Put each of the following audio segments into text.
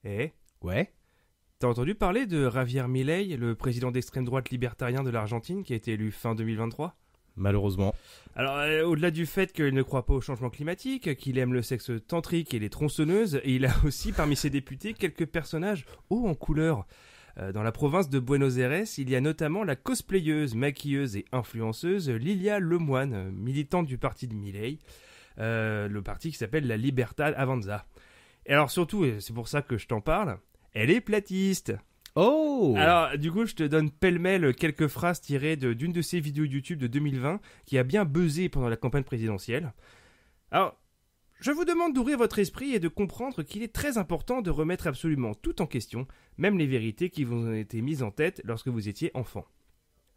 Eh, Ouais. t'as entendu parler de Javier Milei, le président d'extrême droite libertarien de l'Argentine qui a été élu fin 2023 ? Malheureusement. Alors, au-delà du fait qu'il ne croit pas au changement climatique, qu'il aime le sexe tantrique et les tronçonneuses, il a aussi parmi ses députés quelques personnages hauts en couleur. Dans la province de Buenos Aires, il y a notamment la cosplayeuse, maquilleuse et influenceuse Lilia Lemoine, militante du parti de Milei, le parti qui s'appelle la Libertad Avanza. Et alors surtout, et c'est pour ça que je t'en parle, elle est platiste. Oh. Alors, du coup, je te donne pêle-mêle quelques phrases tirées d'une de ses vidéos YouTube de 2020 qui a bien buzzé pendant la campagne présidentielle. Alors, je vous demande d'ouvrir votre esprit et de comprendre qu'il est très important de remettre absolument tout en question, même les vérités qui vous ont été mises en tête lorsque vous étiez enfant.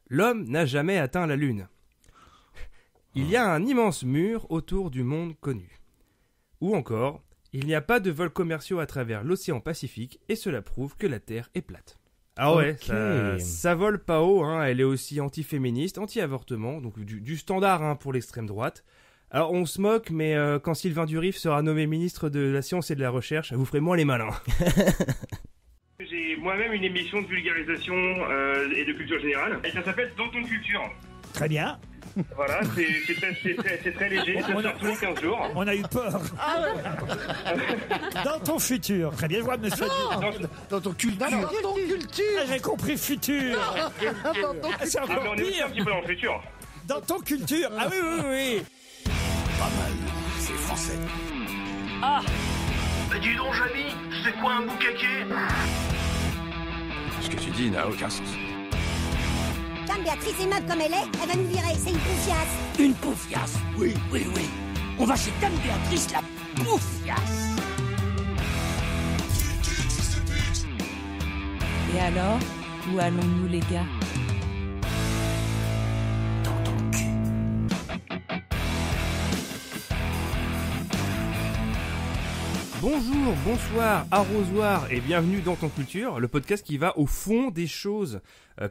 L'homme n'a jamais atteint la Lune. Il y a un immense mur autour du monde connu. Ou encore, il n'y a pas de vols commerciaux à travers l'océan Pacifique et cela prouve que la Terre est plate. Ah ouais, Ok. ça vole pas haut, hein. Elle est aussi anti-féministe, anti-avortement, donc du standard hein, pour l'extrême droite. Alors on se moque, mais quand Sylvain Durif sera nommé ministre de la Science et de la Recherche, vous ferez moins les malins. J'ai moi-même une émission de vulgarisation et de culture générale, et ça s'appelle Dans ton culture. Très bien. Voilà, c'est très léger, ça sort tous les 15 jours. On a eu peur. Dans ton futur. Très bien, je vois monsieur. Dans ton culture. Ah, j'ai compris futur. Ah, c'est Ah, mais encore on est aussi un pire. petit peu dans le futur. Dans ton culture. Ah oui, oui, oui. Pas mal, c'est français. Dis donc, Jamy, c'est quoi un boucaquet? Ce que tu dis n'a aucun sens. Comme Béatrice est meuble comme elle va nous virer, c'est une confiance. Une poufiasse. Oui, oui, oui. On va chez Dame Béatrice, la poufiasse. Et alors, où allons-nous les gars? Dans ton cul. Bonjour, bonsoir, arrosoir et bienvenue dans Ton Culture, le podcast qui va au fond des choses.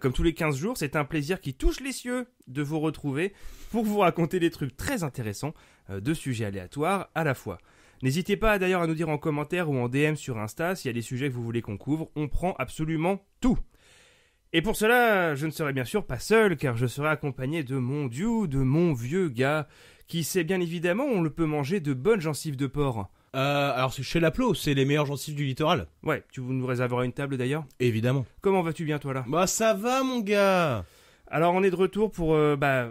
Comme tous les 15 jours, c'est un plaisir qui touche les cieux de vous retrouver pour vous raconter des trucs très intéressants, de sujets aléatoires à la fois. N'hésitez pas d'ailleurs à nous dire en commentaire ou en DM sur Insta s'il y a des sujets que vous voulez qu'on couvre, on prend absolument tout. Et pour cela, je ne serai bien sûr pas seul, car je serai accompagné de mon dieu, de mon vieux gars, qui sait bien évidemment on le peut manger de bonnes gencives de porc. Alors c'est chez Laplo, c'est les meilleurs gencives du littoral. Ouais, tu nous réserveras une table d'ailleurs. Évidemment. Comment vas-tu bien toi là ? Bah ça va mon gars. Alors on est de retour pour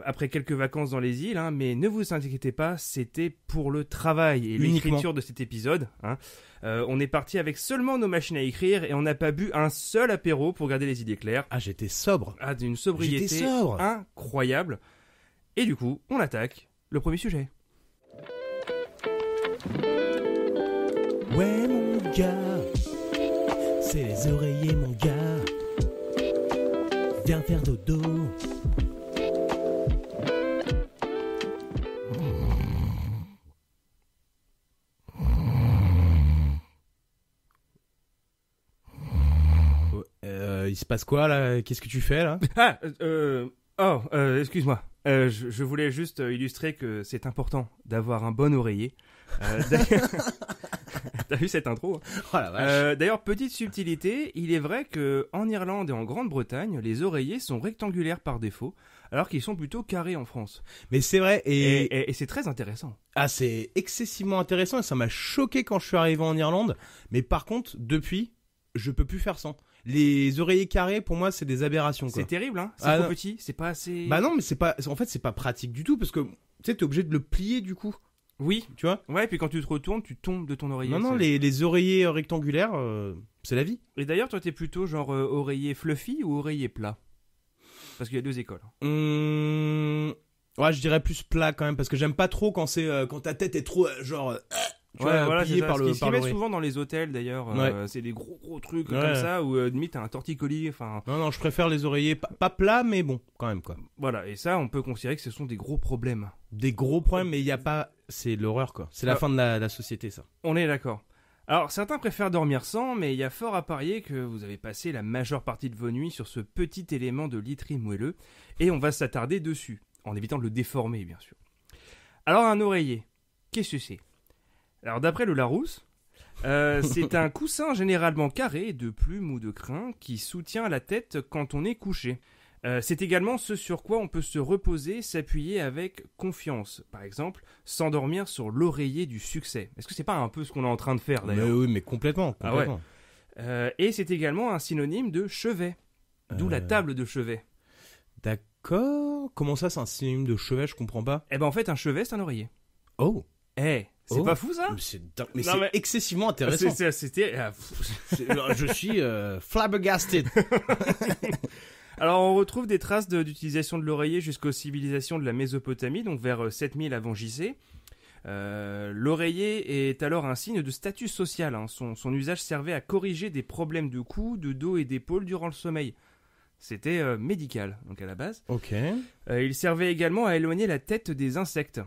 après quelques vacances dans les îles, hein, mais ne vous inquiétez pas, c'était pour le travail et Uniquement. l'écriture de cet épisode. Hein. On est parti avec seulement nos machines à écrire et on n'a pas bu un seul apéro pour garder les idées claires. Ah j'étais sobre. Ah, d'une sobriété J'étais sobre. incroyable. Et du coup, on attaque le premier sujet. Ouais, mon gars. C'est les oreillers, mon gars. Viens faire dodo. Il se passe quoi là? Qu'est-ce que tu fais là? Excuse-moi. Je voulais juste illustrer que c'est important d'avoir un bon oreiller. D'ailleurs- T'as vu cette intro hein. Oh la vache. D'ailleurs, petite subtilité, il est vrai que en Irlande et en Grande-Bretagne, les oreillers sont rectangulaires par défaut, alors qu'ils sont plutôt carrés en France. Mais c'est vrai Et c'est très intéressant. Ah c'est excessivement intéressant et ça m'a choqué quand je suis arrivé en Irlande. Mais par contre depuis, je peux plus faire sans. Les oreillers carrés pour moi c'est des aberrations quoi. C'est terrible, hein. C'est Ah, trop non. petit, c'est pas assez. Bah non mais c'est pas, en fait c'est pas pratique du tout parce que tu sais t'es obligé de le plier du coup, Oui. tu vois. Ouais, puis quand tu te retournes, tu tombes de ton oreiller. Non, C'est- les oreillers rectangulaires, c'est la vie. Et d'ailleurs, toi, t'es plutôt genre oreiller fluffy ou oreiller plat ? Parce qu'il y a deux écoles. Ouais, je dirais plus plat quand même, parce que j'aime pas trop quand c'est quand ta tête est trop tu vois, voilà, pliée c'est par ça. le Ce qu'ils par mettent l'oreille. souvent dans les hôtels d'ailleurs. Ouais. C'est des gros trucs Ouais. comme ça où limite t'as un torticolis. Enfin, Non, je préfère les oreillers pas plats, mais bon, quand même quoi. voilà. Et ça, on peut considérer que ce sont des gros problèmes. Des gros problèmes, mais il y a pas, c'est l'horreur quoi. C'est la Ah. fin de la société ça. On est d'accord. Alors, certains préfèrent dormir sans, mais il y a fort à parier que vous avez passé la majeure partie de vos nuits sur ce petit élément de literie moelleux, et on va s'attarder dessus, en évitant de le déformer, bien sûr. Alors, un oreiller, qu'est-ce que c'est ? Alors, d'après le Larousse, C'est un coussin généralement carré de plumes ou de crin qui soutient la tête quand on est couché. C'est également ce sur quoi on peut se reposer, s'appuyer avec confiance. Par exemple, s'endormir sur l'oreiller du succès. Est-ce que c'est pas un peu ce qu'on est en train de faire d'ailleurs? Mais oui, mais complètement. Ah ouais. Et c'est également un synonyme de chevet. D'où la table de chevet. D'accord. Comment ça, c'est un synonyme de chevet? Je comprends pas. Eh ben en fait, un chevet, c'est un oreiller. Oh. C'est pas fou ça? Mais Non, c'est mais- excessivement intéressant. Je suis flabbergasted. Alors on retrouve des traces d'utilisation de l'oreiller jusqu'aux civilisations de la Mésopotamie, donc vers 7000 avant JC. L'oreiller est alors un signe de statut social. Hein. Son usage servait à corriger des problèmes de cou, de dos et d'épaule durant le sommeil. C'était médical, donc à la base. Ok. Il servait également à éloigner la tête des insectes.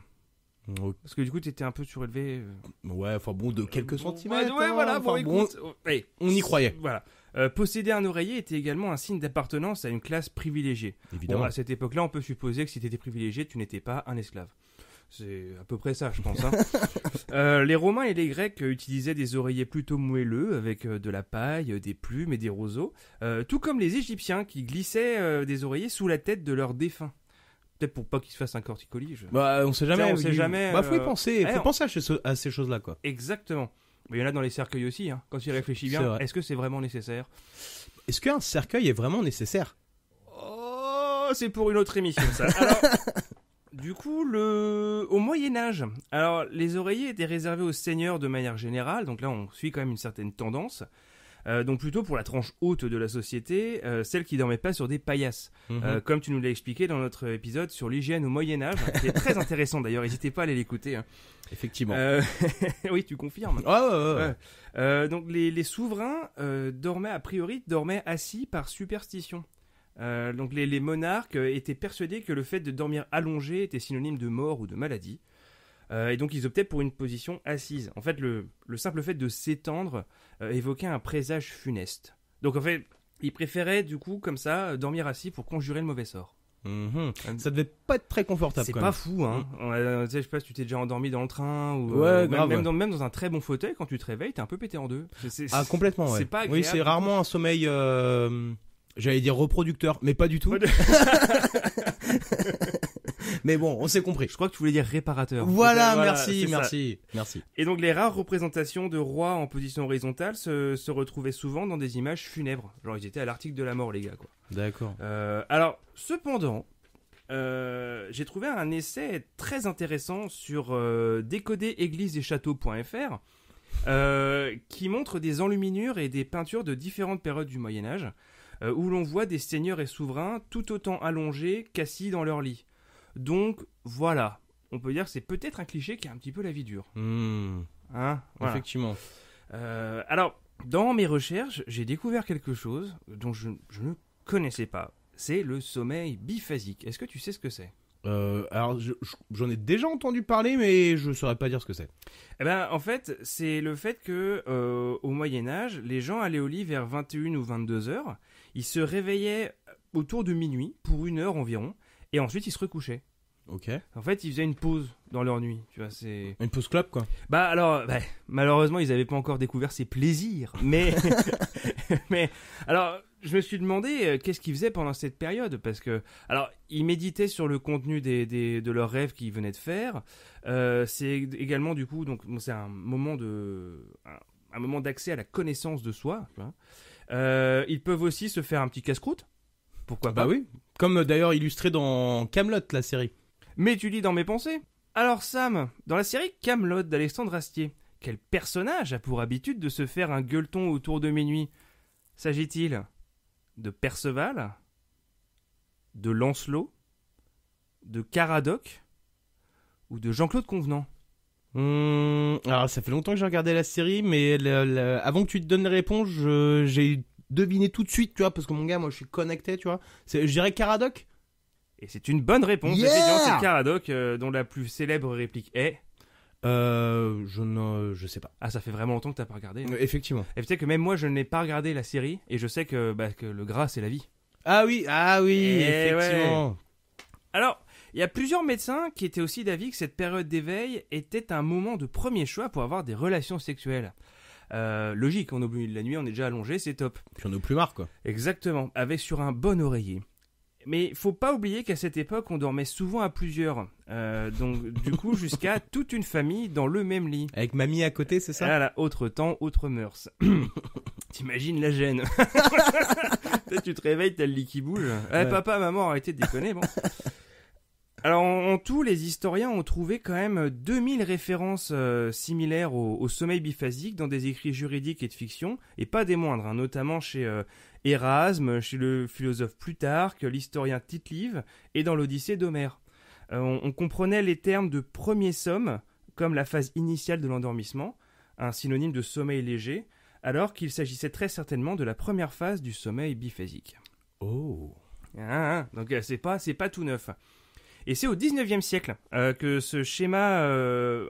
Ok. Parce que du coup, tu étais un peu surélevé. Ouais, enfin bon, de quelques centimètres. Ouais, hein. voilà, bon, Enfin, bon, écoute, ouais. on y croyait. Voilà. Posséder un oreiller était également un signe d'appartenance à une classe privilégiée. Évidemment. Bon, à cette époque-là, on peut supposer que si tu étais privilégié, tu n'étais pas un esclave. C'est à peu près ça, je pense. Hein. Les Romains et les Grecs utilisaient des oreillers plutôt moelleux, avec de la paille, des plumes et des roseaux. Tout comme les Égyptiens qui glissaient des oreillers sous la tête de leurs défunts. Peut-être pour pas qu'ils se fassent un torticolis. Bah, on sait jamais. On sait jamais, Bah, faut y penser. Faut on- penser à ces choses-là, quoi. Exactement. Mais il y en a dans les cercueils aussi, hein. Quand tu y réfléchis C'est bien. vrai. Est-ce que c'est vraiment nécessaire? Est-ce qu'un cercueil est vraiment nécessaire? Oh, c'est pour une autre émission, ça. Alors, du coup, au Moyen-Âge, alors, les oreillers étaient réservés aux seigneurs de manière générale, donc là, on suit quand même une certaine tendance. Donc plutôt pour la tranche haute de la société, celle qui dormait pas sur des paillasses. Comme tu nous l'as expliqué dans notre épisode sur l'hygiène au Moyen-Âge, qui est très intéressant d'ailleurs, n'hésitez pas à aller l'écouter. Hein. Effectivement. Oui, tu confirmes. Ouais. Donc les souverains dormaient assis par superstition. Donc les monarques étaient persuadés que le fait de dormir allongé était synonyme de mort ou de maladie. Et donc ils optaient pour une position assise. En fait, le simple fait de s'étendre évoquait un présage funeste. Donc en fait, ils préféraient du coup comme ça dormir assis pour conjurer le mauvais sort. Ça devait pas être très confortable. C'est quand pas même. fou, hein. Tu sais, je sais pas si tu t'es déjà endormi dans le train ou Ouais, grave, même, ouais. même dans un très bon fauteuil, quand tu te réveilles, t'es un peu pété en deux. Ah, complètement, ouais. C'est pas Oui, agréable. c'est rarement un sommeil, j'allais dire reproducteur, mais pas du tout. Mais bon, on s'est compris. Je crois que tu voulais dire réparateur. Voilà, c'est ça. merci. Et donc les rares représentations de rois en position horizontale se retrouvaient souvent dans des images funèbres. Genre ils étaient à l'article de la mort, les gars, quoi. D'accord. Alors, cependant, j'ai trouvé un essai très intéressant sur décoderéglisesetchâteaux.fr qui montre des enluminures et des peintures de différentes périodes du Moyen-Âge où l'on voit des seigneurs et souverains tout autant allongés qu'assis dans leur lit. Donc, voilà. On peut dire que c'est peut-être un cliché qui a un petit peu la vie dure. Hein, voilà. Effectivement. Alors, dans mes recherches, j'ai découvert quelque chose dont je ne connaissais pas. C'est le sommeil biphasique. Est-ce que tu sais ce que c'est? Alors, j'en ai déjà entendu parler, mais je saurais pas dire ce que c'est. Eh ben, en fait, c'est le fait que au Moyen-Âge, les gens allaient au lit vers 21 ou 22 heures. Ils se réveillaient autour de minuit, pour 1 heure environ, et ensuite ils se recouchaient. Ok. En fait, ils faisaient une pause dans leur nuit. Tu vois, c'est... Une pause clope, quoi. Bah alors, malheureusement, ils n'avaient pas encore découvert ces plaisirs. Mais, alors, je me suis demandé qu'est-ce qu'ils faisaient pendant cette période, parce que, alors, ils méditaient sur le contenu de leurs rêves qu'ils venaient de faire. C'est également du coup, donc, c'est un moment d'accès à la connaissance de soi. Tu vois. Ils peuvent aussi se faire un petit casse-croûte. Pourquoi pas? Bah oui. Comme d'ailleurs illustré dans Kaamelott, la série. Mais tu lis dans mes pensées. Alors Sam, dans la série Kaamelott d'Alexandre Astier, quel personnage a pour habitude de se faire un gueuleton autour de minuit? S'agit-il de Perceval, de Lancelot, de Caradoc ou de Jean-Claude Convenant? Alors ça fait longtemps que j'ai regardé la série, mais avant que tu te donnes les réponses, j'ai deviné tout de suite, tu vois, parce que mon gars, moi je suis connecté, tu vois. Je dirais Caradoc. Et c'est une bonne réponse. Yeah. Effectivement, c'est Caradoc dont la plus célèbre réplique est... Je sais pas. Ah, ça fait vraiment longtemps que t'as pas regardé. Hein. Effectivement. Et peut-être que même moi, je n'ai pas regardé la série, et je sais que le gras, c'est la vie. Ah oui, effectivement. Ouais. Alors, il y a plusieurs médecins qui étaient aussi d'avis que cette période d'éveil était un moment de premier choix pour avoir des relations sexuelles. Logique, on est au milieu de la nuit, on est déjà allongé, c'est top. Puis on est au plus marre, quoi. Exactement, avec sur un bon oreiller. Mais faut pas oublier qu'à cette époque, on dormait souvent à plusieurs. Donc, du coup, jusqu'à toute une famille dans le même lit. Avec mamie à côté, c'est ça? Voilà, autre temps, autre mœurs. T'imagines la gêne. Peut-être tu te réveilles, t'as le lit qui bouge. Ouais. Papa, maman, arrêtez de déconner, bon. Alors, en tout, les historiens ont trouvé quand même 2000 références similaires au sommeil biphasique dans des écrits juridiques et de fiction, et pas des moindres, hein, notamment chez Erasme, chez le philosophe Plutarque, l'historien Tite-Live, et dans l'Odyssée d'Homère. On comprenait les termes de premier somme, comme la phase initiale de l'endormissement, un synonyme de sommeil léger, alors qu'il s'agissait très certainement de la première phase du sommeil biphasique. Oh. Donc c'est pas tout neuf. Et c'est au 19e siècle que ce schéma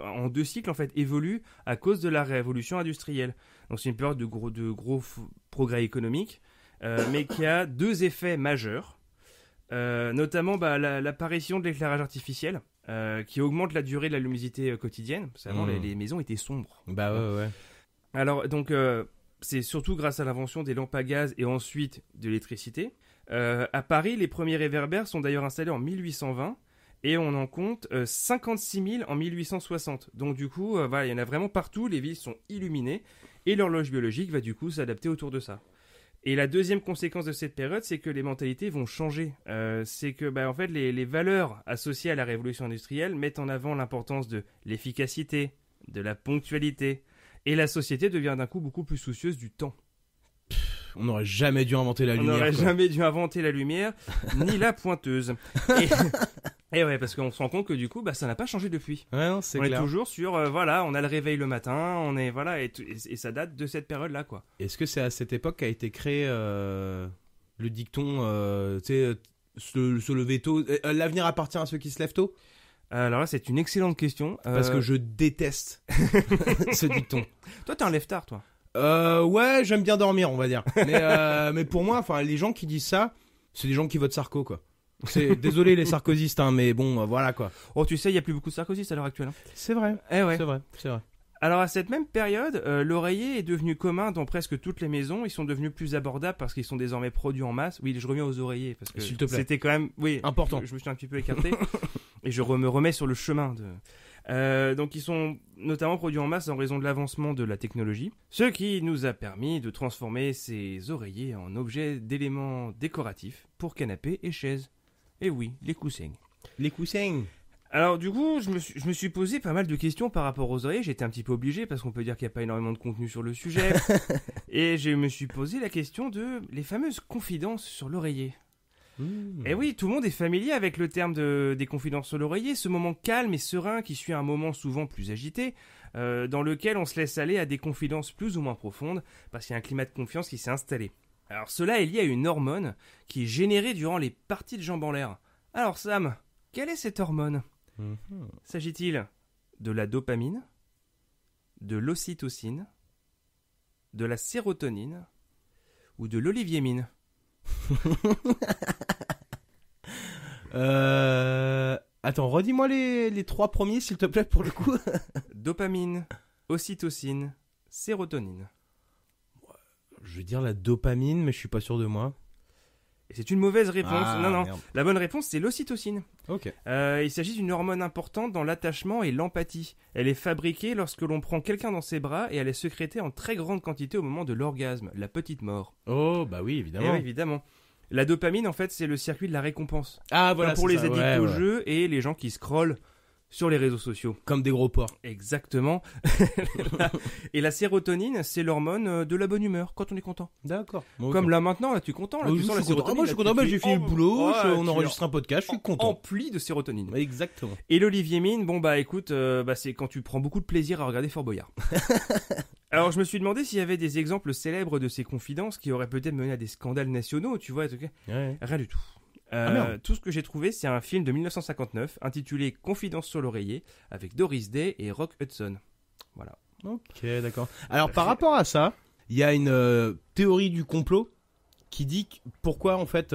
en 2 cycles en fait évolue à cause de la révolution industrielle. Donc c'est une période de gros progrès économiques, mais qui a 2 effets majeurs, notamment l'apparition de l'éclairage artificiel qui augmente la durée de la luminosité quotidienne. Parce qu'avant les maisons étaient sombres. Bah ouais. Alors donc c'est surtout grâce à l'invention des lampes à gaz et ensuite de l'électricité. À Paris, les premiers réverbères sont d'ailleurs installés en 1820 et on en compte 56 000 en 1860. Donc du coup, il y en a vraiment partout, les villes sont illuminées et l'horloge biologique va du coup s'adapter autour de ça. Et la deuxième conséquence de cette période, c'est que les mentalités vont changer. C'est que en fait, les valeurs associées à la révolution industrielle mettent en avant l'importance de l'efficacité, de la ponctualité, et la société devient d'un coup beaucoup plus soucieuse du temps. On n'aurait jamais dû inventer la lumière. On n'aurait quoi. jamais dû inventer la lumière, ni la pointeuse. Et ouais, parce qu'on se rend compte que du coup, ça n'a pas changé depuis. Ouais, non, c'est On clair. est toujours sur, on a le réveil le matin, et ça date de cette période-là, quoi. Est-ce que c'est à cette époque qu'a été créé le dicton, se lever tôt, l'avenir appartient à ceux qui se lèvent tôt? Alors là, c'est une excellente question. Parce que je déteste ce dicton. Toi, t'es un lève-tard, toi. Ouais, j'aime bien dormir, on va dire. Mais pour moi, enfin, les gens qui disent ça, c'est des gens qui votent Sarko, quoi. Désolé les sarkozystes, hein, mais bon, voilà, quoi. Oh, tu sais, il n'y a plus beaucoup de sarkozystes à l'heure actuelle. Hein. C'est vrai. Eh ouais. C'est vrai. Alors à cette même période, l'oreiller est devenu commun dans presque toutes les maisons. Ils sont devenus plus abordables parce qu'ils sont désormais produits en masse. Oui, je reviens aux oreillers parce que s'il te plaît. c'était quand même Important. Je me suis un petit peu écarté et je me remets sur le chemin donc ils sont notamment produits en masse en raison de l'avancement de la technologie, ce qui nous a permis de transformer ces oreillers en objets d'éléments décoratifs pour canapés et chaises. Et oui, les coussins. Les coussins. Alors du coup, je me suis posé pas mal de questions par rapport aux oreillers. J'étais un petit peu obligé parce qu'on peut dire qu'il n'y a pas énormément de contenu sur le sujet. Et je me suis posé la question de les fameuses confidences sur l'oreiller. Et oui, tout le monde est familier avec le terme des confidences sur l'oreiller, ce moment calme et serein qui suit un moment souvent plus agité, dans lequel on se laisse aller à des confidences plus ou moins profondes parce qu'il y a un climat de confiance qui s'est installé. Alors cela est lié à une hormone qui est générée durant les parties de jambes en l'air. Alors Sam, quelle est cette hormone ? S'agit-il de la dopamine, de l'ocytocine, de la sérotonine ou de l'oliviémine ? Attends, redis-moi les 3 premiers s'il te plaît pour le coup. Dopamine, ocytocine, sérotonine. Je vais dire la dopamine, mais je suis pas sûr de moi. Et c'est une mauvaise réponse. Non. Merde. La bonne réponse, c'est l'ocytocine. Ok. Il s'agit d'une hormone importante dans l'attachement et l'empathie. Elle est fabriquée lorsque l'on prend quelqu'un dans ses bras et elle est sécrétée en très grande quantité au moment de l'orgasme, la petite mort. Oh, bah oui, évidemment. Et oui, évidemment. La dopamine, en fait, c'est le circuit de la récompense. Ah, voilà, pour c'est les ça, addicts ouais, au ouais. jeu et les gens qui scrollent sur les réseaux sociaux. Comme des gros porcs. Exactement. Et la sérotonine, c'est l'hormone de la bonne humeur, quand on est content. D'accord. Comme là maintenant, là tu es content, là, je tu suis sens la content. sérotonine. Moi, je suis content, j'ai fini le boulot, on enregistre un podcast, je suis content. Empli de sérotonine. Exactement. Et l'oliviémine, écoute, c'est quand tu prends beaucoup de plaisir à regarder Fort Boyard. Alors je me suis demandé s'il y avait des exemples célèbres de ces confidences qui auraient peut-être mené à des scandales nationaux, tu vois, Ouais. rien du tout. Merde. Tout ce que j'ai trouvé, c'est un film de 1959 intitulé Confidence sur l'oreiller avec Doris Day et Rock Hudson. Voilà. Ok, d'accord. Alors, par rapport à ça, il y a une théorie du complot qui dit pourquoi, en fait,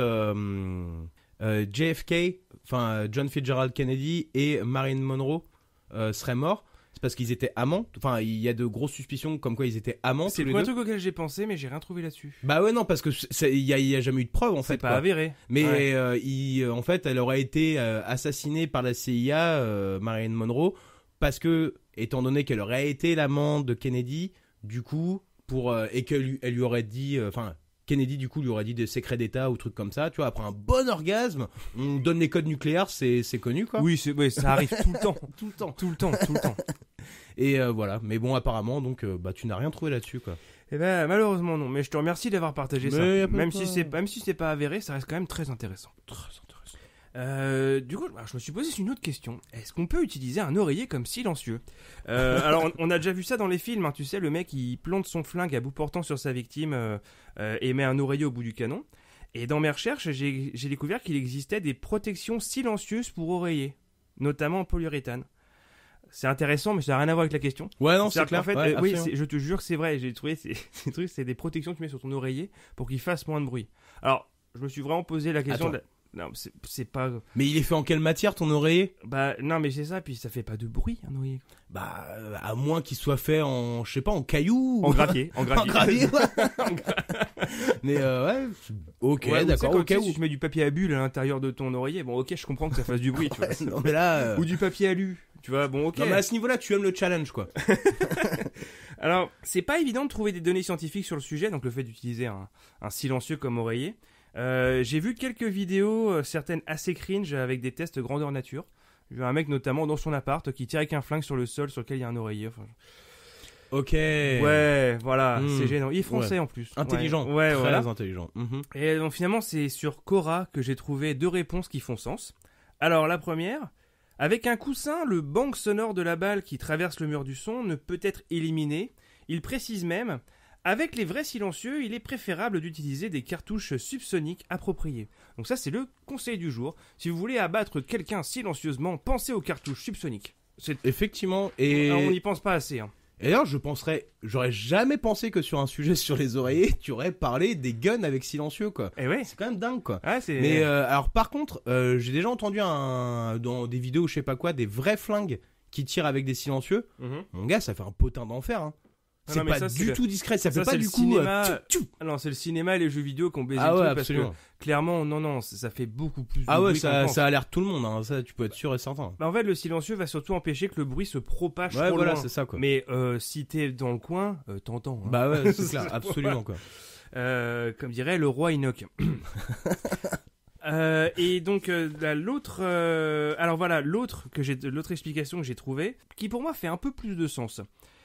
JFK, enfin, John Fitzgerald Kennedy et Marilyn Monroe seraient morts. C'est parce qu'ils étaient amants. Enfin, il y a de grosses suspicions comme quoi ils étaient amants. C'est tous le les premier deux. truc auquel j'ai pensé, mais j'ai rien trouvé là-dessus. Bah ouais, non, parce que il y a jamais eu de preuve en fait. C'est pas quoi. avéré. Mais Ouais. en fait, elle aurait été assassinée par la CIA, Marilyn Monroe, parce que, étant donné qu'elle aurait été l'amante de Kennedy, du coup, et elle lui aurait dit, Kennedy du coup lui aurait dit des secrets d'État ou trucs comme ça, tu vois, après un bon orgasme, on donne les codes nucléaires, c'est connu quoi. Oui, ça arrive tout le temps. Tout le temps. Tout le temps, tout le temps. Et voilà, mais bon, apparemment, donc, tu n'as rien trouvé là-dessus quoi. Eh ben, malheureusement non, mais je te remercie d'avoir partagé Mais ça. y a pas Même de si quoi. c'est pas avéré, ça reste quand même très intéressant. Du coup, je me suis posé une autre question. Est-ce qu'on peut utiliser un oreiller comme silencieux ? Alors, on a déjà vu ça dans les films, hein, tu sais, le mec il plante son flingue à bout portant sur sa victime et met un oreiller au bout du canon. Et dans mes recherches, j'ai découvert qu'il existait des protections silencieuses pour oreillers, notamment en polyuréthane. C'est intéressant, mais ça n'a rien à voir avec la question. Ouais, non, c'est C'est-à-dire clair. qu'en fait, Ouais, oui, absolument. je te jure que c'est vrai. J'ai trouvé ces trucs, c'est des protections que tu mets sur ton oreiller pour qu'il fasse moins de bruit. Alors, je me suis vraiment posé la question. Attends. Non, c'est pas. Mais il est fait en quelle matière ton oreiller ? Bah non, mais c'est ça. Puis ça fait pas de bruit un oreiller. Bah, à moins qu'il soit fait en, je sais pas, en caillou. En gravier, en En gravier. gravier, ouais. Mais ouais, ok, Ouais, d'accord, ok. au cas où. Si tu mets du papier à bulles à l'intérieur de ton oreiller, bon, ok, je comprends que ça fasse du bruit, tu vois. Non mais là, Ou du papier alu, tu vois. Bon, ok. non mais à ce niveau-là, tu aimes le challenge quoi. Alors, c'est pas évident de trouver des données scientifiques sur le sujet, donc le fait d'utiliser un silencieux comme oreiller. J'ai vu quelques vidéos, certaines assez cringe, avec des tests grandeur nature. J'ai vu un mec notamment dans son appart qui tire avec un flingue sur le sol sur lequel il y a un oreiller. Enfin, Ok. ouais, voilà, Hmm. c'est gênant. Il est français en plus. Intelligent. Ouais, Très voilà. intelligent. Mhm. Et donc finalement, c'est sur Quora que j'ai trouvé 2 réponses qui font sens. Alors la première, avec un coussin, le bang sonore de la balle qui traverse le mur du son ne peut être éliminé. Il précise même, avec les vrais silencieux, il est préférable d'utiliser des cartouches subsoniques appropriées. Donc ça, c'est le conseil du jour. Si vous voulez abattre quelqu'un silencieusement, pensez aux cartouches subsoniques. Effectivement. Et Alors, on n'y pense pas assez. Hein. Et d'ailleurs, j'aurais jamais pensé que sur un sujet sur les oreillers, tu aurais parlé des guns avec silencieux quoi. Eh ouais. C'est quand même dingue quoi. Ah, c'est... Mais alors par contre, j'ai déjà entendu dans des vidéos, je sais pas quoi, des vrais flingues qui tirent avec des silencieux. Mhm. Mon gars, ça fait un potin d'enfer. Hein. Ah C'est non, mais pas ça, c'est du le- tout discret. Ça fait ça, pas c'est du le coup. cinéma. Tchou, tchou. Ah non, c'est le cinéma et les jeux vidéo qu'on baisé Ah le ouais, truc absolument. parce que clairement, non, ça fait beaucoup plus de Ah ouais, bruit qu'on ça pense. alerte tout le monde. Hein. Ça, tu peux être sûr et certain. Bah, en fait, le silencieux va surtout empêcher que le bruit se propage Ouais, trop voilà, loin. c'est ça quoi. Mais si t'es dans le coin, t'entends. Hein. Bah ouais, c'est clair, absolument quoi. Comme dirait le roi Enoch. Et donc l'autre, alors voilà l'autre explication que j'ai trouvée, qui pour moi fait un peu plus de sens.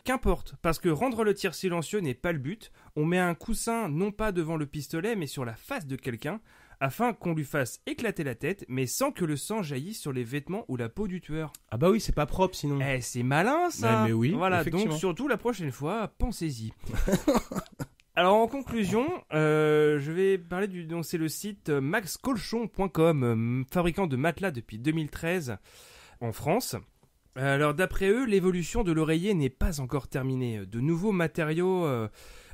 Qu'importe, parce que rendre le tir silencieux n'est pas le but. On met un coussin non pas devant le pistolet, mais sur la face de quelqu'un, afin qu'on lui fasse éclater la tête, mais sans que le sang jaillisse sur les vêtements ou la peau du tueur. Ah bah oui, c'est pas propre sinon. Eh, c'est malin ça. Ouais, mais oui, Voilà, donc effectivement. surtout la prochaine fois, pensez-y. Alors en conclusion, je vais parler donc c'est le site maxcolchon.com, fabricant de matelas depuis 2013 en France. Alors d'après eux, l'évolution de l'oreiller n'est pas encore terminée. De nouveaux matériaux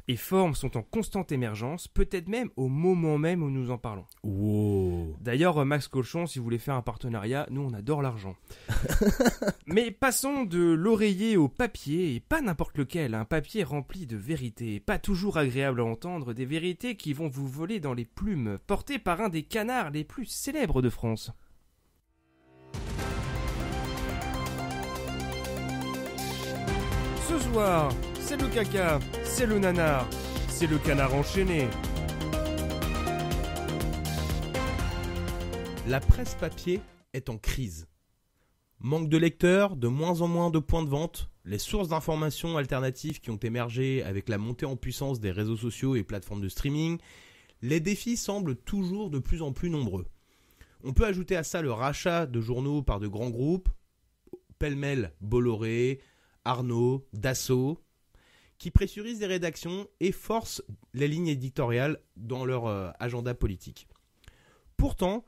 et formes sont en constante émergence, peut-être même au moment même où nous en parlons. Wow. D'ailleurs, Max Colchon, si vous voulez faire un partenariat, nous on adore l'argent. Mais passons de l'oreiller au papier, et pas n'importe lequel, un papier rempli de vérités, pas toujours agréable à entendre, des vérités qui vont vous voler dans les plumes, portées par un des canards les plus célèbres de France. Ce soir, c'est le caca, c'est le nanar, c'est le canard enchaîné. La presse papier est en crise. Manque de lecteurs, de moins en moins de points de vente, les sources d'informations alternatives qui ont émergé avec la montée en puissance des réseaux sociaux et plateformes de streaming, les défis semblent toujours de plus en plus nombreux. On peut ajouter à ça le rachat de journaux par de grands groupes, pêle-mêle Bolloré, Arnaud, Dassault, qui pressurisent les rédactions et forcent les lignes éditoriales dans leur agenda politique. Pourtant,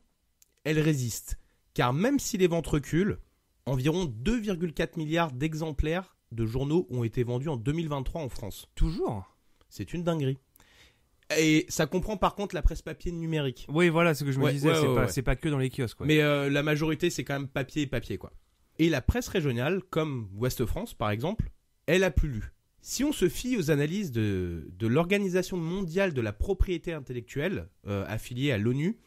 elles résistent, car même si les ventes reculent, environ 2,4 milliards d'exemplaires de journaux ont été vendus en 2023 en France. Toujours ? C'est une dinguerie. Et ça comprend par contre la presse papier numérique. Oui, voilà ce que je me Ouais, disais, ouais, c'est ouais, pas, ouais. c'est pas que dans les kiosques. Ouais. Mais la majorité, c'est quand même papier et papier, quoi. Et la presse régionale, comme Ouest France par exemple, elle a plus lu. Si on se fie aux analyses de l'Organisation mondiale de la propriété intellectuelle, affiliée à l'ONU,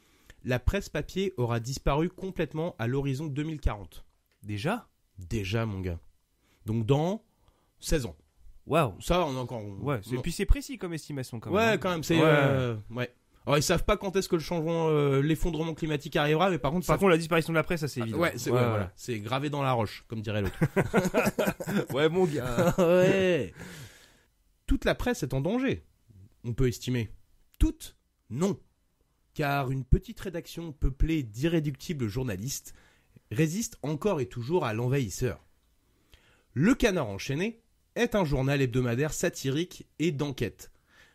la presse papier aura disparu complètement à l'horizon 2040. Déjà ? Déjà, mon gars. Donc dans 16 ans. Waouh. Ça, on a encore... Ouais, puis c'est précis comme estimation quand même. Ouais, quand même, c'est... ouais. Alors, ils savent pas quand est-ce que l'effondrement climatique arrivera, mais par contre... Par contre, la disparition de la presse, ça c'est évident. Ouais, voilà. C'est gravé dans la roche, comme dirait l'autre. Ouais, mon gars. Ouais. Toute la presse est en danger, on peut estimer. Toute ? Non. Car une petite rédaction peuplée d'irréductibles journalistes résiste encore et toujours à l'envahisseur. Le Canard enchaîné est un journal hebdomadaire satirique et d'enquête.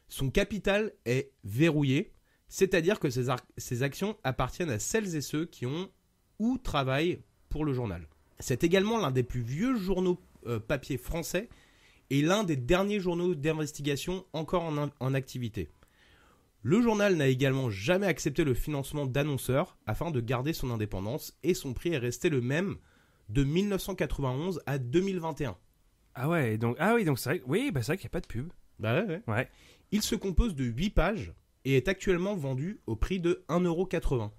Son capital est verrouillé, c'est-à-dire que ses actions appartiennent à celles et ceux qui ont ou travaillent pour le journal. C'est également l'un des plus vieux journaux papier français et l'un des derniers journaux d'investigation encore en activité. Le journal n'a également jamais accepté le financement d'annonceurs afin de garder son indépendance et son prix est resté le même de 1991 à 2021. Ah ouais, donc c'est vrai, c'est vrai qu'il n'y a pas de pub. Bah ouais. Il se compose de 8 pages et est actuellement vendu au prix de 1,80€.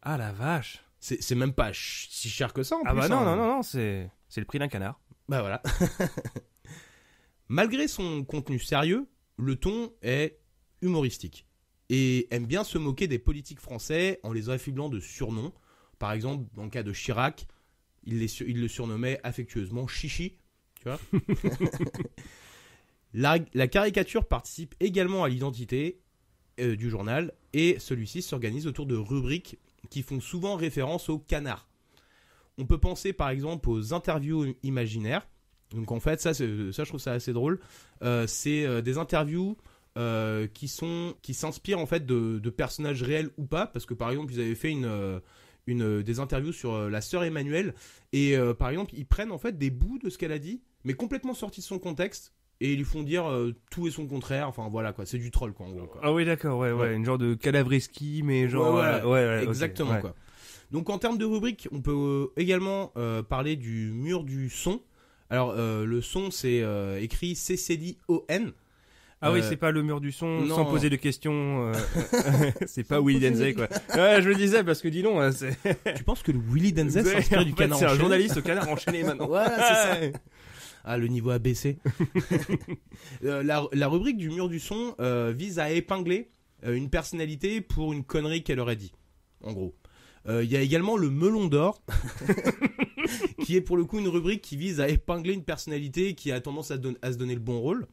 Ah la vache. C'est même pas si cher que ça en plus. Ah bah non, c'est le prix d'un canard. Bah voilà. Malgré son contenu sérieux, le ton est humoristique et aime bien se moquer des politiques français en les affublant de surnoms. Par exemple, dans le cas de Chirac, il le surnommait affectueusement Chichi, tu vois. La caricature participe également à l'identité du journal et celui-ci s'organise autour de rubriques qui font souvent référence au canard. On peut penser par exemple aux interviews imaginaires. Donc en fait, ça je trouve ça assez drôle. C'est des interviews qui s'inspirent en fait de personnages réels ou pas, parce que par exemple ils avaient fait des interviews sur la sœur Emmanuelle et par exemple ils prennent en fait des bouts de ce qu'elle a dit, mais complètement sortis de son contexte. Et ils lui font dire tout et son contraire, enfin voilà quoi, c'est du troll quoi en gros quoi. Ah oui d'accord, ouais, une genre de cadavreski mais genre... Ouais, exactement okay, quoi. Donc en termes de rubrique, on peut également parler du mur du son. Alors le son c'est écrit CCDON. Ah oui, c'est pas le mur du son non. sans poser de questions. C'est pas Willy Denzey quoi. Ouais, je le disais parce que dis donc. Tu penses que le Willy Denzey s'inspire du canard enchaîné ? C'est un journaliste au canard enchaîné maintenant. Voilà, c'est ça. Ah, le niveau a baissé. La rubrique du mur du son vise à épingler une personnalité pour une connerie qu'elle aurait dit, en gros. Il y a également le melon d'or, qui est pour le coup une rubrique qui vise à épingler une personnalité qui a tendance à se donner le bon rôle.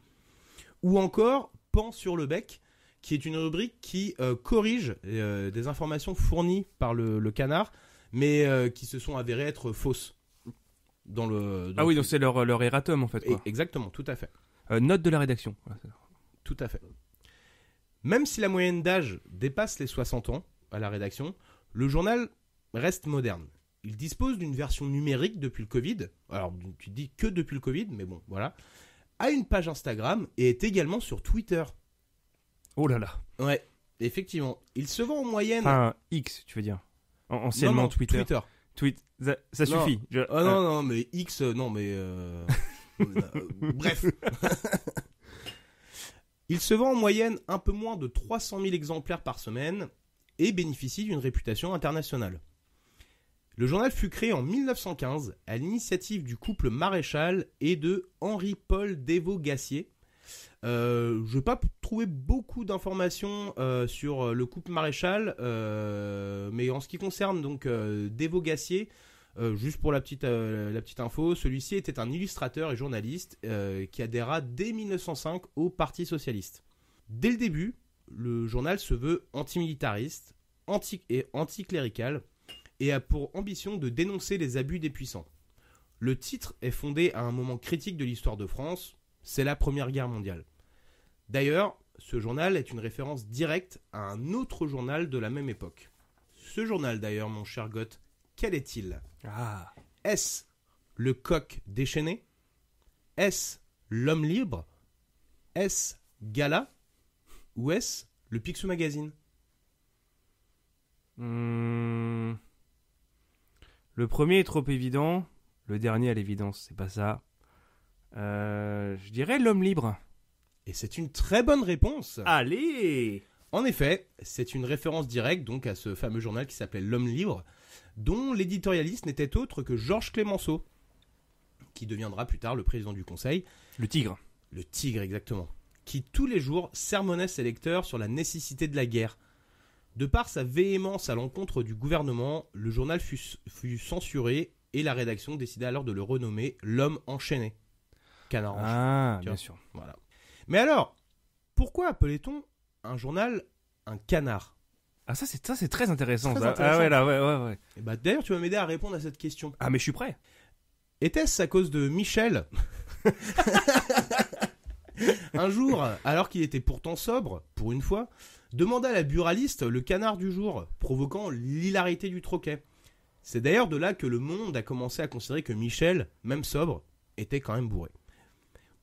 Ou encore Pan sur le bec, qui est une rubrique qui corrige des informations fournies par le canard, mais qui se sont avérées être fausses. Donc c'est leur erratum en fait quoi. Exactement, tout à fait. Note de la rédaction. Tout à fait. Même si la moyenne d'âge dépasse les 60 ans à la rédaction, le journal reste moderne. Il dispose d'une version numérique depuis le Covid. Alors tu dis que depuis le Covid, mais bon voilà. A une page Instagram et est également sur Twitter. Oh là là. Ouais, effectivement. Il se vend en moyenne... Enfin, X, tu veux dire. Anciennement non, Twitter. Ça suffit. Non, mais X, non, mais... Bref. Il se vend en moyenne un peu moins de 300 000 exemplaires par semaine et bénéficie d'une réputation internationale. Le journal fut créé en 1915 à l'initiative du couple Maréchal et de Henri-Paul Dévaux-Gassier. Je n'ai pas trouvé beaucoup d'informations sur le couple Maréchal, mais en ce qui concerne donc Dévaux-Gassier, juste pour la petite info, celui-ci était un illustrateur et journaliste qui adhéra dès 1905 au Parti socialiste. Dès le début, le journal se veut antimilitariste et anticlérical et a pour ambition de dénoncer les abus des puissants. Le titre est fondé à un moment critique de l'histoire de France, c'est la Première Guerre mondiale. D'ailleurs, ce journal est une référence directe à un autre journal de la même époque. Ce journal d'ailleurs, mon cher Goth, quel est-il ? Est-ce le Coq déchaîné ? Est-ce l'Homme libre ? Est-ce Gala ? Ou est-ce le Picsou Magazine ? Le premier est trop évident. Le dernier, à l'évidence, c'est pas ça. Je dirais L'Homme Libre. Et c'est une très bonne réponse. Allez! En effet, c'est une référence directe donc à ce fameux journal qui s'appelait L'Homme Libre, dont l'éditorialiste n'était autre que Georges Clemenceau, qui deviendra plus tard le président du Conseil. Le Tigre. Le Tigre, exactement. Qui tous les jours sermonnait ses lecteurs sur la nécessité de la guerre. De par sa véhémence à l'encontre du gouvernement, le journal fut censuré et la rédaction décida alors de le renommer L'Homme Enchaîné. Canard enchaîné. Ah, Tiens. bien sûr. Voilà. Mais alors, pourquoi appelait-on un journal un canard? Ah, ça, c'est très intéressant. Très ça. intéressant. Ah ouais, là, ouais. Et bah, d'ailleurs, tu vas m'aider à répondre à cette question. Ah, mais je suis prêt. Était-ce à cause de Michel? Un jour, alors qu'il était pourtant sobre, pour une fois, demanda à la buraliste le canard du jour, provoquant l'hilarité du troquet. C'est d'ailleurs de là que le monde a commencé à considérer que Michel, même sobre, était quand même bourré.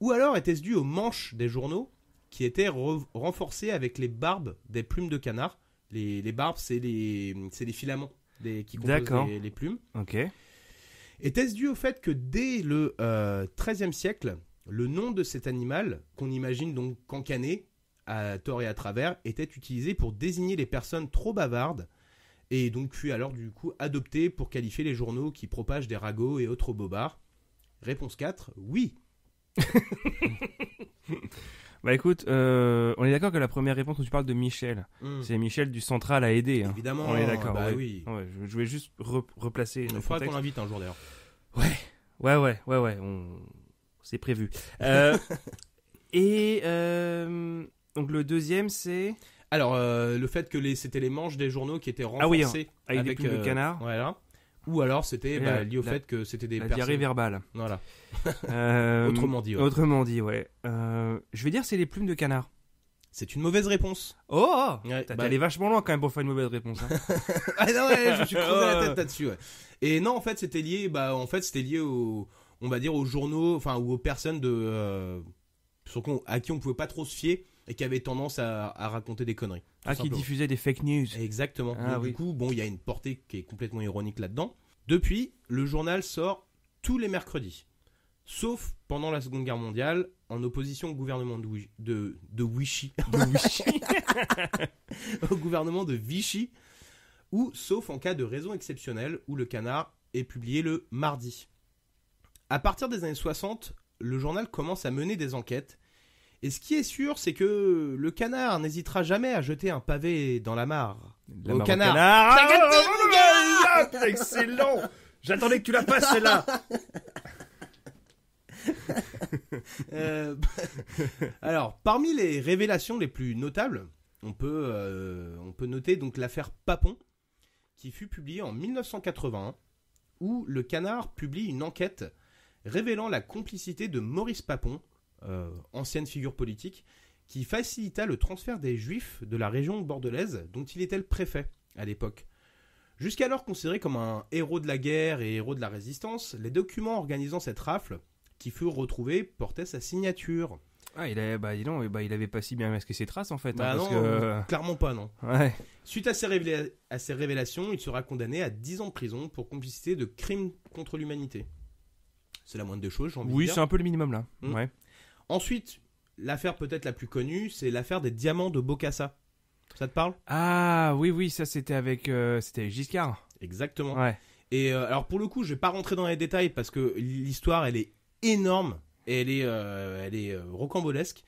Ou alors était-ce dû aux manches des journaux qui étaient renforcées avec les barbes des plumes de canard. Les barbes, c'est les filaments qui composent les plumes. Ok. Était-ce dû au fait que dès le XIIIe siècle, le nom de cet animal, qu'on imagine donc cancané, à tort et à travers, était utilisé pour désigner les personnes trop bavardes et donc fut alors du coup adopté pour qualifier les journaux qui propagent des ragots et autres bobards? Réponse 4, oui. Bah écoute, on est d'accord que la première réponse où tu parles de Michel, c'est Michel du Central à aider. Hein. Évidemment. On est d'accord. Bah ouais. oui. Ouais, je vais juste replacer. Il le faudra contexte. qu'on l'invite un jour d'ailleurs. Ouais. C'est prévu. Et donc le deuxième, c'est Alors, le fait que c'était les manches des journaux qui étaient renforcées avec des plumes de canard. Voilà. Ou alors c'était lié au la- fait que c'était des la personnes. diarrhée verbale. Voilà. Autrement Autrement dit, ouais. dit, ouais. Je vais dire c'est les plumes de canard. C'est une mauvaise réponse. Oh, Ouais, t'es bah- allé vachement loin quand même pour faire une mauvaise réponse. Hein. Ah non, ouais, je me suis creusé la tête là-dessus. Ouais. Et non, en fait, c'était lié aux, on va dire, aux journaux, enfin, ou aux personnes à qui on pouvait pas trop se fier et qui avaient tendance à raconter des conneries. Ah, qui diffusait des fake news. Exactement. Ah, Donc, oui. du coup, bon, il y a une portée qui est complètement ironique là-dedans. Depuis, le journal sort tous les mercredis, sauf pendant la Seconde Guerre mondiale, en opposition au gouvernement de Vichy. Au gouvernement de Vichy, ou sauf en cas de raison exceptionnelle, où le canard est publié le mardi. À partir des années 60, le journal commence à mener des enquêtes. Et ce qui est sûr, c'est que le canard n'hésitera jamais à jeter un pavé dans la mare. La Au mare canard. Ah, excellent. J'attendais que tu la passes celle-là. Alors, parmi les révélations les plus notables, on peut noter donc l'affaire Papon, qui fut publiée en 1981, où le Canard publie une enquête révélant la complicité de Maurice Papon, ancienne figure politique, qui facilita le transfert des Juifs de la région bordelaise, dont il était le préfet à l'époque. Jusqu'alors considéré comme un héros de la guerre et héros de la résistance, les documents organisant cette rafle, qui furent retrouvés, portaient sa signature. Ah, il avait pas si bien masqué ses traces en fait. Bah hein, parce non, que... clairement pas, non. Ouais. Suite à ces révélations, il sera condamné à 10 ans de prison pour complicité de crimes contre l'humanité. C'est la moindre des choses, j'ai envie de Oui, dire. c'est un peu le minimum là. Mm. Ouais. Ensuite, l'affaire peut-être la plus connue, c'est l'affaire des diamants de Bokassa. Ça te parle? Ah oui, ça c'était avec Giscard. Exactement. Ouais. Et alors pour le coup, je vais pas rentrer dans les détails parce que l'histoire, elle est énorme et elle est rocambolesque.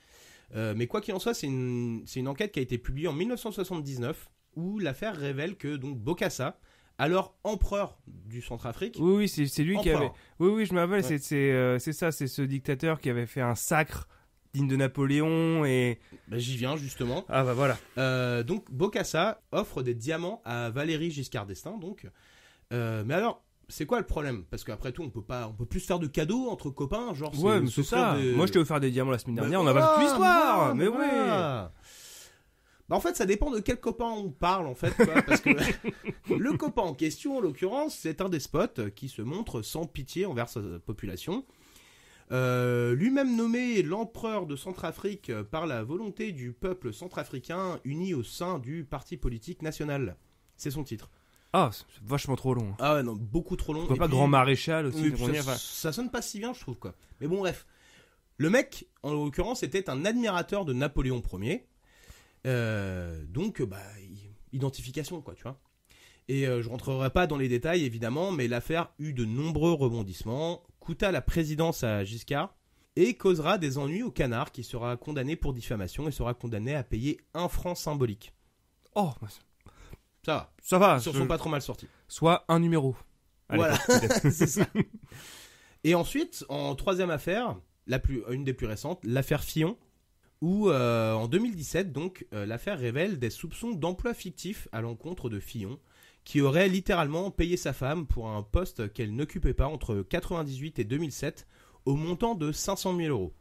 Mais quoi qu'il en soit, c'est une enquête qui a été publiée en 1979 où l'affaire révèle que donc Bokassa, alors empereur du Centrafrique. Oui, c'est lui qui avait. Empereur. Oui, je me rappelle. Ouais. C'est ce dictateur qui avait fait un sacre digne de Napoléon et. Bah, j'y viens justement. Ah bah voilà. Donc Bokassa offre des diamants à Valéry Giscard d'Estaing. Donc, mais alors, c'est quoi le problème? Parce qu'après tout, on peut plus se faire de cadeaux entre copains, genre. Ouais, mais c'est ça. Moi, je t'ai offert des diamants la semaine dernière. On n'a pas toute l'histoire. Mais oui. Bah en fait, ça dépend de quel copain on parle en fait, quoi, parce que le copain en question, en l'occurrence, c'est un despote qui se montre sans pitié envers sa population. Lui-même nommé l'empereur de Centrafrique par la volonté du peuple centrafricain uni au sein du parti politique national. C'est son titre. Ah, c'est vachement trop long. Ah ouais, non, beaucoup trop long. Pourquoi Et pas puis- grand maréchal aussi Oui, puis on y ça, va. ça sonne pas si bien, je trouve, quoi. Mais bon, bref. Le mec, en l'occurrence, était un admirateur de Napoléon Ier. Donc, identification, quoi, tu vois. Et je rentrerai pas dans les détails, évidemment, mais l'affaire eut de nombreux rebondissements, coûta la présidence à Giscard et causera des ennuis au Canard, qui sera condamné pour diffamation et sera condamné à payer 1 franc symbolique. Oh, Ça va, ça va. ils s'en sont pas trop mal sortis. Soit un numéro. À Voilà, l'époque, peut-être. c'est ça. Et ensuite, en troisième affaire, une des plus récentes, l'affaire Fillon, où en 2017, donc, l'affaire révèle des soupçons d'emploi fictif à l'encontre de Fillon, qui aurait littéralement payé sa femme pour un poste qu'elle n'occupait pas entre 98 et 2007, au montant de 500 000 euros.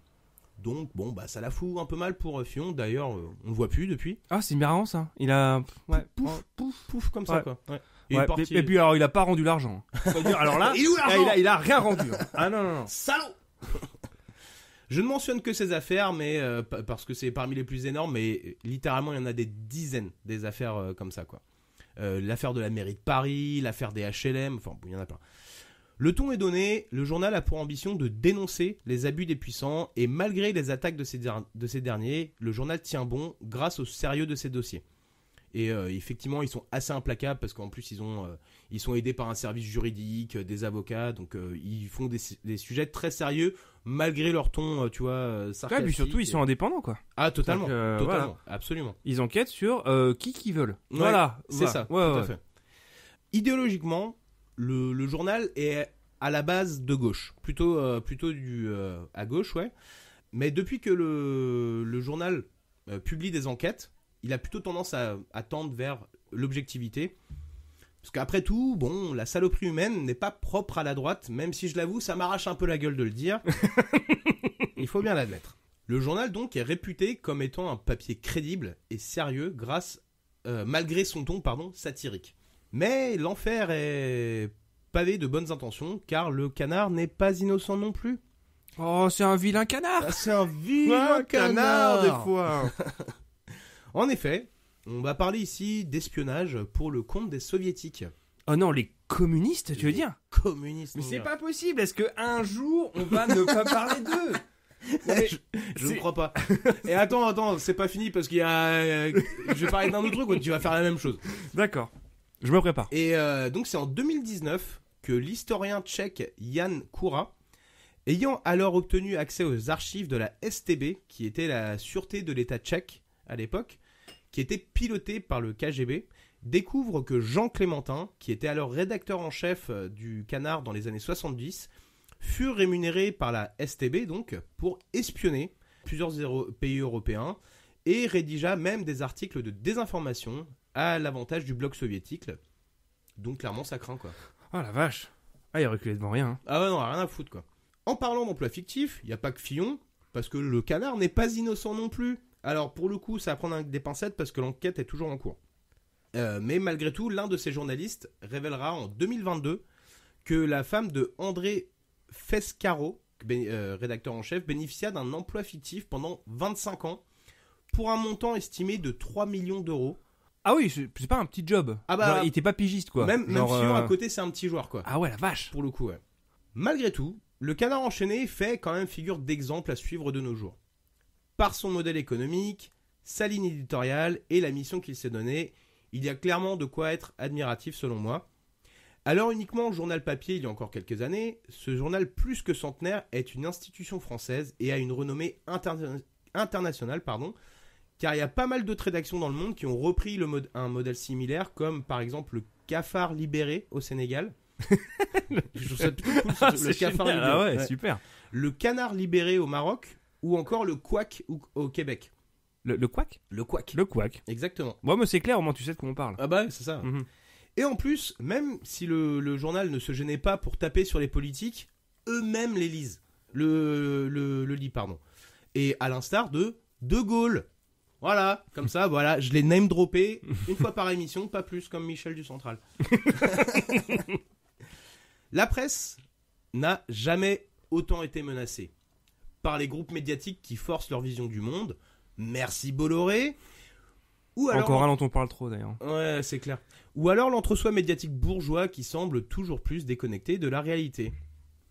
Donc, bon, ça la fout un peu mal pour Fillon. D'ailleurs, on le voit plus depuis. Ah, c'est marrant ça. Il a. Ouais. Pouf, comme ça, Ouais. quoi. Ouais. Il est Ouais, parti. et puis alors, il a pas rendu l'argent. Faut dire, alors là, Il est où l'argent il a rien rendu. Ah non. Salaud. Je ne mentionne que ces affaires, mais parce que c'est parmi les plus énormes, mais littéralement il y en a des dizaines des affaires comme ça, quoi. L'affaire de la mairie de Paris, l'affaire des HLM, enfin il y en a plein. Le ton est donné, le journal a pour ambition de dénoncer les abus des puissants et malgré les attaques de ces derniers, le journal tient bon grâce au sérieux de ses dossiers. Et effectivement, ils sont assez implacables parce qu'en plus, ils sont aidés par un service juridique, des avocats, donc ils font des sujets très sérieux malgré leur ton, tu vois, Ouais, sarcastique. puis surtout, ils sont indépendants quoi. Ah, totalement, Donc, totalement, voilà. absolument. Ils enquêtent sur qui veulent. Ouais, Voilà. C'est voilà. ça, Ouais, tout à ouais. fait. Idéologiquement, le journal est à la base de gauche, plutôt à gauche, ouais. Mais depuis que le journal publie des enquêtes, il a plutôt tendance à tendre vers l'objectivité. Parce qu'après tout, bon, la saloperie humaine n'est pas propre à la droite, même si je l'avoue, ça m'arrache un peu la gueule de le dire. Il faut bien l'admettre. Le journal, donc, est réputé comme étant un papier crédible et sérieux malgré son ton, satirique. Mais l'enfer est pavé de bonnes intentions, car le canard n'est pas innocent non plus. Oh, c'est un vilain canard. Ah, c'est un vilain canard, des fois. En effet, on va parler ici d'espionnage pour le compte des soviétiques. Oh non, les communistes, tu veux dire? Communistes. Mais mon c'est gars. pas possible. Est-ce que un jour on va ne pas parler d'eux? Non, mais Je ne c'est- crois pas. Et attends, c'est pas fini parce qu'il y a. Je vais parler d'un autre truc où tu vas faire la même chose. D'accord. Je me prépare. Et donc c'est en 2019 que l'historien tchèque Jan Koura, ayant alors obtenu accès aux archives de la STB, qui était la sûreté de l'État tchèque à l'époque, qui était pilotée par le KGB, découvre que Jean Clémentin, qui était alors rédacteur en chef du Canard dans les années 70, fut rémunéré par la STB donc pour espionner plusieurs pays européens et rédigea même des articles de désinformation à l'avantage du bloc soviétique. Donc clairement ça craint, quoi. Oh la vache. Ah, il reculait devant rien. Hein. Ah ouais, non, rien à foutre, quoi. En parlant d'emploi fictif, il n'y a pas que Fillon, parce que le canard n'est pas innocent non plus. Alors pour le coup, ça va prendre avec des pincettes parce que l'enquête est toujours en cours. Mais malgré tout, l'un de ces journalistes révélera en 2022 que la femme de André Fescaro, rédacteur en chef, bénéficia d'un emploi fictif pendant 25 ans pour un montant estimé de 3 millions d'euros. Ah oui, c'est pas un petit job. Ah bah, genre, il était pas pigiste quoi. Même Genre, Fillon à côté, c'est un petit joueur, quoi. Ah ouais, la vache. Pour le coup, ouais. Malgré tout, le canard enchaîné fait quand même figure d'exemple à suivre de nos jours. Par son modèle économique, sa ligne éditoriale et la mission qu'il s'est donnée, il y a clairement de quoi être admiratif selon moi. Alors uniquement journal papier il y a encore quelques années, ce journal plus que centenaire est une institution française et a une renommée internationale, car il y a pas mal d'autres rédactions dans le monde qui ont repris un modèle similaire, comme par exemple le Cafard Libéré au Sénégal. Je trouve ça plutôt cool, Ah, le c'est Cafard génial. Libéré. Ah ouais, Ouais. super. Le Canard Libéré au Maroc, ou encore le Quack au Québec. Le quack. Le Quack. Le quack. Exactement. Moi, mais c'est clair, au moins tu sais de quoi on parle. Ah bah c'est ça. Mhm. Et en plus, même si le journal ne se gênait pas pour taper sur les politiques, eux-mêmes les lisent. Le lit, pardon. Et à l'instar de De Gaulle. Voilà, comme ça, voilà, je l'ai name droppé une fois par émission, pas plus, comme Michel du Central. La presse n'a jamais autant été menacée par les groupes médiatiques qui forcent leur vision du monde. Merci Bolloré. Ou alors, Encore un dont on parle trop d'ailleurs. ouais, c'est clair. Ou alors l'entre-soi médiatique bourgeois qui semble toujours plus déconnecté de la réalité.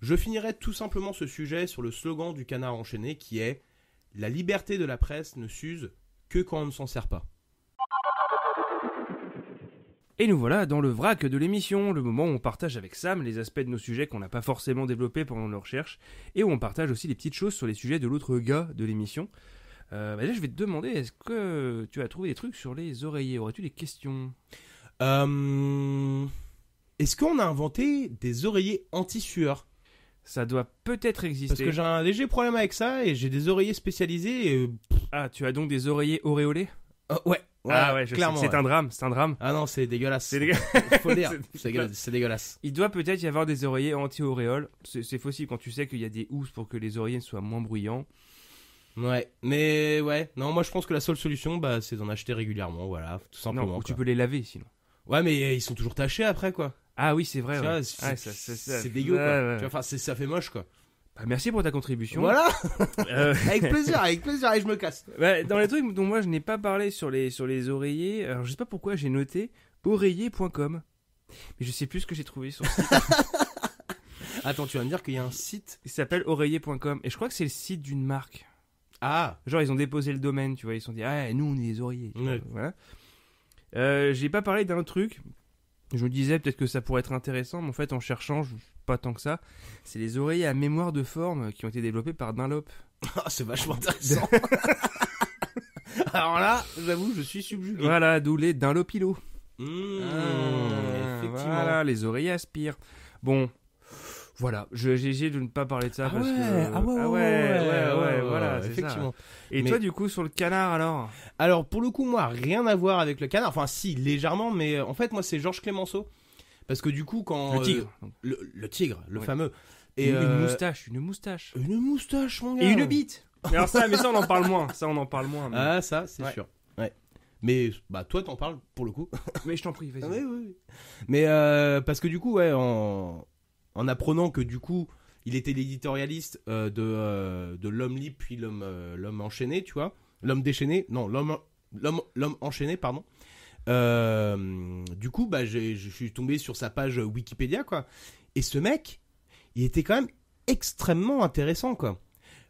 Je finirai tout simplement ce sujet sur le slogan du Canard enchaîné qui est « La liberté de la presse ne s'use que quand on ne s'en sert pas ». Et nous voilà dans le vrac de l'émission, le moment où on partage avec Sam les aspects de nos sujets qu'on n'a pas forcément développés pendant nos recherches, et où on partage aussi des petites choses sur les sujets de l'autre gars de l'émission. Là, je vais te demander, est-ce que tu as trouvé des trucs sur les oreillers? Aurais-tu des questions? Est-ce qu'on a inventé des oreillers anti-sueur? Ça doit peut-être exister. Parce que j'ai un léger problème avec ça et j'ai des oreillers spécialisés et... Ah, tu as donc des oreillers auréolés? Ouais, Ah ouais, je clairement. sais, c'est ouais. un drame, c'est un drame. Ah non, c'est dégueulasse. C'est dégueulasse. Faut le dire, c'est dégueulasse. Il doit peut-être y avoir des oreillers anti-auréoles. C'est possible quand tu sais qu'il y a des housses pour que les oreillers soient moins bruyants. Ouais, mais ouais, non, moi je pense que la seule solution, bah, c'est d'en acheter régulièrement, voilà, tout simplement. Non, ou tu quoi. peux les laver sinon. Ouais, mais ils sont toujours tachés après, quoi. Ah oui, c'est vrai. Tu Ouais. vois, c'est Ouais, dégueu, quoi. ouais. Tu vois, enfin, ça fait moche, quoi. Bah, merci pour ta contribution. Voilà, Euh, avec plaisir, et je me casse. ouais, dans les trucs dont moi je n'ai pas parlé sur les oreillers, alors je sais pas pourquoi j'ai noté oreiller.com. Mais je sais plus ce que j'ai trouvé sur ce site. Attends, tu vas me dire qu'il y a un site. Il s'appelle oreiller.com et je crois que c'est le site d'une marque. Ah, Genre ils ont déposé le domaine, tu vois, ils se sont dit ah nous on est des oreillers. Tu Ouais. vois, voilà. J'ai pas parlé d'un truc. Je me disais peut-être que ça pourrait être intéressant, mais en fait en cherchant, pas tant que ça, c'est les oreillers à mémoire de forme qui ont été développés par Dunlop. Ah, c'est vachement intéressant. Alors là, j'avoue, je suis subjugué. Voilà, d'où les Dunlopilo. Effectivement. Voilà, les oreillers aspirent. Bon, voilà, j'ai essayé de ne pas parler de ça parce que... voilà, c'est effectivement. ça. Et Mais- toi, du coup, sur le canard, alors? Alors, pour le coup, moi, rien à voir avec le canard. Enfin, si, légèrement, mais en fait, moi, c'est Georges Clémenceau. Parce que du coup, quand... Le tigre. Le tigre, le Ouais. fameux. Et, Une moustache, une moustache. Une moustache, mon gars. Et une bite. Mais alors ça, on en parle moins. Ça, on en parle moins. Mais, Ah, ça, c'est Ouais. sûr. Ouais. Mais, bah, toi, t'en parles, pour le coup. mais je t'en prie, vas-y. Oui, oui, oui. Mais, parce que du coup, ouais, en apprenant que du coup, il était l'éditorialiste de l'homme libre, puis l'homme enchaîné, tu vois. L'homme déchaîné, non, l'homme enchaîné, pardon. Du coup, bah, je suis tombé sur sa page Wikipédia, quoi. Et ce mec, il était quand même extrêmement intéressant, quoi.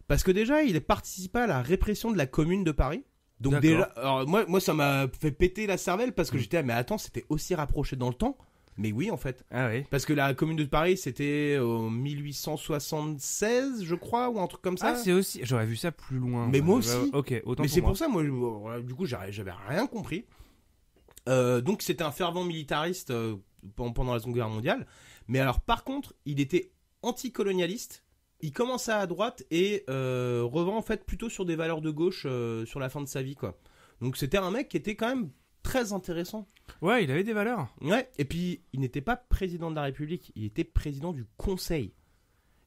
Parce que déjà, il participait à la répression de la Commune de Paris. Donc D'accord. déjà, alors moi, ça m'a fait péter la cervelle parce que j'étais, ah, mais attends, c'était aussi rapproché dans le temps. Mais oui, en fait. Ah oui. Parce que la Commune de Paris, c'était en 1876, je crois, ou un truc comme ça. Ah, c'est aussi... J'aurais vu ça plus loin. Mais moi Ouais, aussi. Ok, autant Mais pour c'est moi. pour ça, moi, voilà, du coup, j'avais rien compris. Donc, c'était un fervent militariste pendant la Seconde Guerre mondiale. Mais alors, par contre, il était anticolonialiste. Il commençait à droite et revend en fait plutôt sur des valeurs de gauche sur la fin de sa vie, quoi. Donc, c'était un mec qui était quand même très intéressant. Ouais, il avait des valeurs. Ouais. Et puis, il n'était pas président de la République, il était président du Conseil.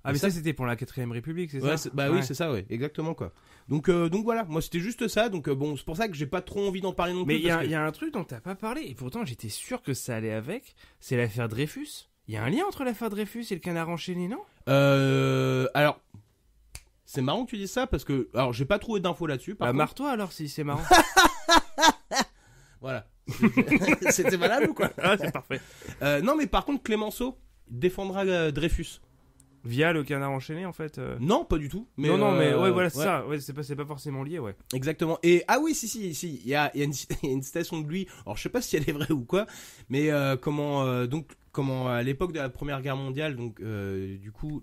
Ah, Et mais ça, c'était pour la 4ème République, c'est Ouais, ça? bah oui, c'est ça, ouais, exactement, quoi. Donc voilà, moi c'était juste ça, donc bon, c'est pour ça que j'ai pas trop envie d'en parler non Mais plus. il y, parce que- a un truc dont t'as pas parlé, et pourtant j'étais sûr que ça allait avec, c'est l'affaire Dreyfus. Il y a un lien entre l'affaire Dreyfus et le canard enchaîné, non? Alors, c'est marrant que tu dises ça parce que, alors, j'ai pas trouvé d'infos là-dessus. Par Bah, contre. marre-toi alors si c'est marrant. Voilà. C'était valable ou quoi? Ah, c'est parfait. Non, mais par contre, Clémenceau défendra Dreyfus. Via le canard enchaîné en fait. Non, pas du tout. Mais, non, mais ouais, voilà, c'est ouais. ça. Ouais, c'est pas forcément lié, ouais. Exactement. Et ah oui, si, il y a une citation de lui. Alors je sais pas si elle est vraie ou quoi, mais comment à l'époque de la Première Guerre mondiale, donc du coup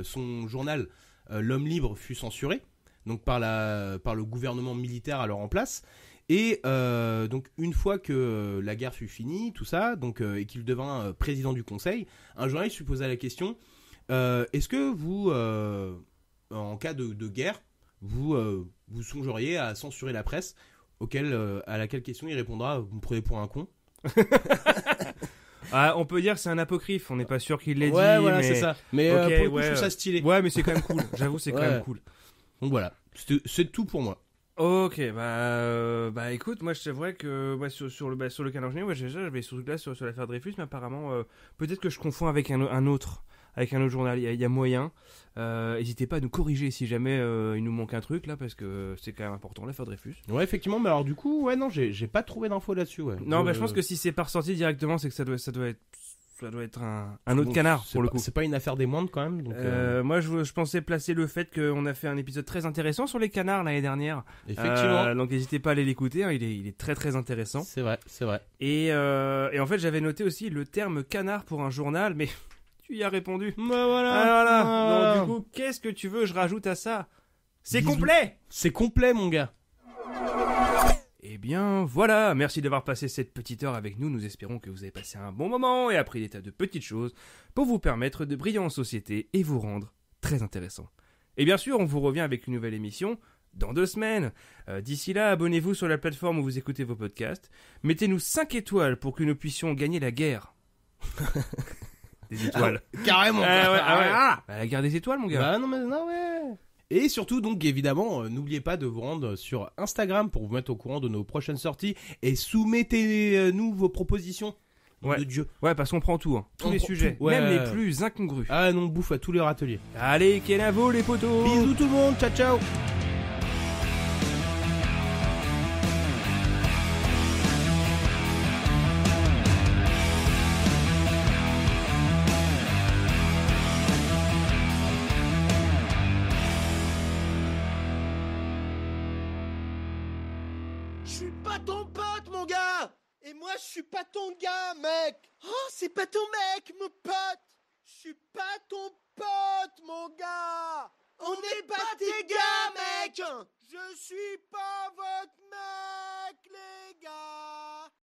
son journal L'Homme Libre fut censuré, donc par le gouvernement militaire alors en place. Et donc une fois que la guerre fut finie, tout ça, donc et qu'il devint président du Conseil, un journaliste lui posa la question est-ce que vous, en cas de guerre, vous songeriez à censurer la presse? À laquelle question il répondra vous me prenez pour un con. Ah, on peut dire que c'est un apocryphe. On n'est pas sûr qu'il l'ait dit. Ouais, voilà, mais... c'est ça. Mais Ok, pour le coup, ouais, je trouve ça stylé. Ouais, mais c'est quand même cool. J'avoue, c'est quand Ouais. même cool. Donc voilà, c'est tout pour moi. Ok, bah écoute, moi je t'avouerais que sur le canard enchaîné, ouais, j'avais surtout là sur l'affaire Dreyfus, mais apparemment peut-être que je confonds avec un autre avec un autre journal, il y a moyen. N'hésitez pas à nous corriger si jamais il nous manque un truc là, parce que c'est quand même important l'affaire Dreyfus. Ouais, effectivement, mais alors du coup, ouais, non, j'ai pas trouvé d'infos là-dessus, ouais. Non, je pense que si c'est pas ressorti directement, c'est que ça doit être un autre canard pour le coup. C'est pas une affaire des moindres quand même. Donc, moi, je pensais placer le fait qu'on a fait un épisode très intéressant sur les canards l'année dernière. Effectivement. Donc n'hésitez pas à aller l'écouter, hein, il est très très intéressant. C'est vrai. Et en fait, j'avais noté aussi le terme canard pour un journal, mais tu y as répondu. Bah voilà. Voilà. Donc du coup, qu'est-ce que tu veux que je rajoute à ça? C'est Bisous. complet. C'est complet, mon gars. Eh bien voilà, merci d'avoir passé cette petite heure avec nous, nous espérons que vous avez passé un bon moment et appris des tas de petites choses pour vous permettre de briller en société et vous rendre très intéressant. Et bien sûr, on vous revient avec une nouvelle émission dans 2 semaines. D'ici là, abonnez-vous sur la plateforme où vous écoutez vos podcasts, mettez-nous 5 étoiles pour que nous puissions gagner la guerre. Des étoiles. Carrément. La guerre des étoiles, mon gars. Bah non, mais non, ouais. Et surtout, donc, évidemment, n'oubliez pas de vous rendre sur Instagram pour vous mettre au courant de nos prochaines sorties et soumettez-nous vos propositions. Ouais. De Dieu. Ouais, parce qu'on prend tout, hein. Tous On les prend sujets, tout. Ouais. même les plus incongrus. Ah non, bouffe à tous les râteliers. Allez, kenavo les potos. Bisous tout le monde, ciao ciao. Je suis pas ton pote, mon gars! Et moi, je suis pas ton gars, mec! Oh, c'est pas ton mec, mon pote! Je suis pas ton pote, mon gars! On n'est pas tes gars, mec! Je suis pas